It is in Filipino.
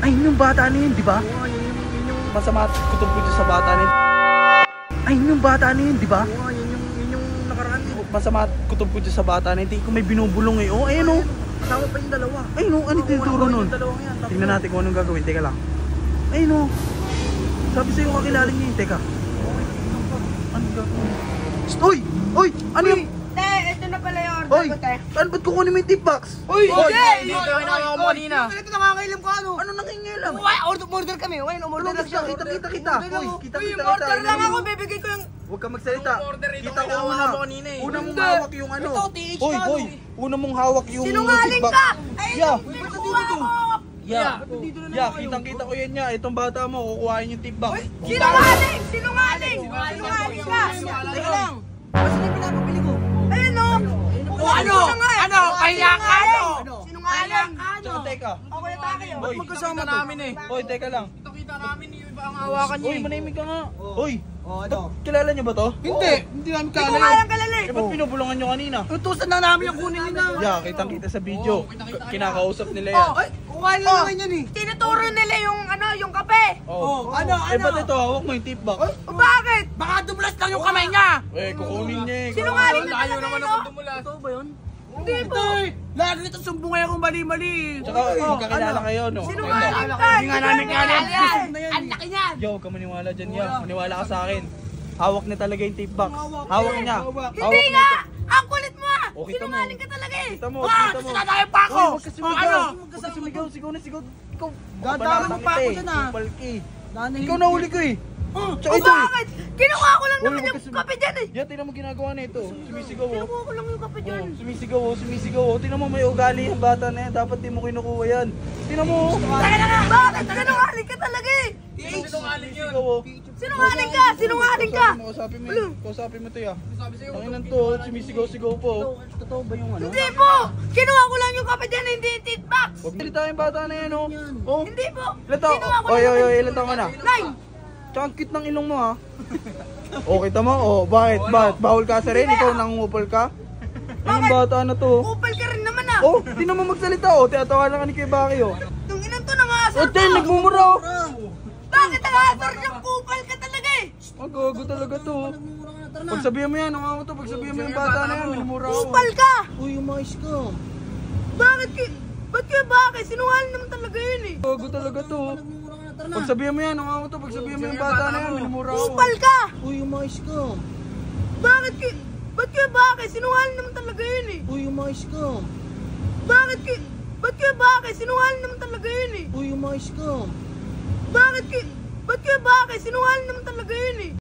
Ay, yung bata na yun, di ba? Oo, yun yung Masama kutob ko dyan sa bata na yun. Ay, yung bata na yun, di ba? Oo, yun yung nakaraan. Masama kutob ko dyan sa bata na yun. Hindi ko may binubulong eh. Oh, ayun oh. Kasama pa yung dalawa. Ayun oh, ano tinuturo nun? Tingnan natin kung anong gagawin. Teka lang. Ayun oh. Sabi sa'yo kakilala niya yun. Teka. Ano gagawin? Uy! Uy! Ano yung... Te, ito na pala yung Uy! order ko, te. Saan ba't kukunin mo yung tip box? Uy! Hindi! Dito yung nakuha mo kanina. Ito nakakailam ka ano? Ano nangingilam? Uy, order kami. Uy, umorder lang siya. Kita. Uy, kita. Order lang ako, bibigay ko yung... Huwag ka magsalita. Kita ko una. Una mong Hindi. hawak yung ano. Ito, TH Hoy, ka, hoy. Una mong hawak yung Sinungaling tip box. ka! Ayun, Yeah. pinukuha ko! Yeah, kitang-kita ko yan niya. Itong bata mo, kukuhain yung tip box. Sinungaling! Sinungaling! Sinungaling ka! Teka lang. Kasi na pinapabili ko. Ayun o! O ano? Ano? Kaya ka ano? Sinungaling! Tsaka teka. Ako yung take yun. Hoy, Magkasama namin eh. Hoy, teka lang. Kita namin yung iba ang hawakan niya Hoy, eh. manahimik ka nga. Hoy, O ano? kilala niyo ba to? Hindi. Hindi namin Hindi ko kayang kalala eh. Eh, ba't pinubulungan niyo kanina? Utusan na namin yung kunin nila. Yeah, kitang-kita sa video. Kinakausap nila yan. Ay, kukain lang naman yan eh. Tinuturo nila yung ano, yung kape. Oh. Ano? Eh, ba't ito? Hawak mo yung tip box? O bakit? Baka dublas lang yung kamay niya. Eh, kukunin niya eh. Sinungaling na talaga yun, no? Totoo ba yun? Hindi po. Lagi nito sumbungay akong mali-mali. Tsaka, magkakilala kayo, no? Sinungaling ka! Hindi nga namin Sinungaling kaya. yan. Ang laki niyan. Yo, huwag ka maniwala dyan, yo. Maniwala ka sa akin. Hawak niya talaga yung tip box. Hawak niya. Hindi nga! Ang kulit mo ah! O, kita mo. Sinungaling ka talaga eh! Kita mo, Ah, kita mo. sinadayan pa ako. Hoy, huwag ka sumigaw. Ano? Huwag ka sumigaw. Sigaw na sigaw. Ikaw, Dadaan mo pa ako dyan, ah. Kupal ka eh. Ikaw nahuli ko eh. Tsaka O ito eh. bakit? Kinuha ko lang Hoy, naman huwag yung ka sum- kape dyan eh! Yan, tingnan mo ginagawa na ito. Sumisigaw oh. Kinuha ko lang yung kape dyan. Sumisigaw oh, sumisigaw oh. Tingnan mo may ugali yung bata na yan. Dapat di mo kinukuha yan. Tingnan mo oh. Taka na nga! Bakit? Sinungaling ka talaga eh! Sumisigaw oh. Sinungaling ka! Sinungaling ka! Kausapin mo to ya. Tanginan to, sumisigaw-sigaw po. Totoo ba yung ano? Hindi po! Kinuha ko lang yung kape dyan, hindi yung tit box! Huwag salita yung bata na yan oh. Oh. Hindi po! Ilan taon? Kinuha ko Oy, lang oy, naman. oy, ilan taon ka na? 9! Tsaka ang cute ng ilong mo ha. Oh, kita mo? Oh, bakit? Bakit? Bawal ka sa rin? Ikaw nangungupal ka? Anong bata na to? Kupal ka rin naman ah! Oh, di naman magsalita oh. Tinatawanan ka ni Kuya Baki oh. Itong inang to nangasar Oh, Ten, nagmumura oh. Bakit nangasar siyang kupal ka talaga eh? Ang gago talaga to. Pagsabihan mo yan, ang to. Pagsabihan mo yung bata na yan, minumura ako. Kupal ka! Uy, umayos ka. Bakit ba't kayo bakit? Sinungaling naman talaga yun eh! Gago talaga to. Pagsabihan mo yan, ang to. Pagsabihan mo yung bata na yan, minumura ako. Kupal ka! Uy, umayos ka. Bakit kayo bakit? Sinungaling naman talaga yun eh! Uy, umayos ka. Ba't kayo bakit? Sinungaling naman talaga yun eh! Uy, umayos ka. Ba't kayo bakit? Sinungaling naman talaga yun eh!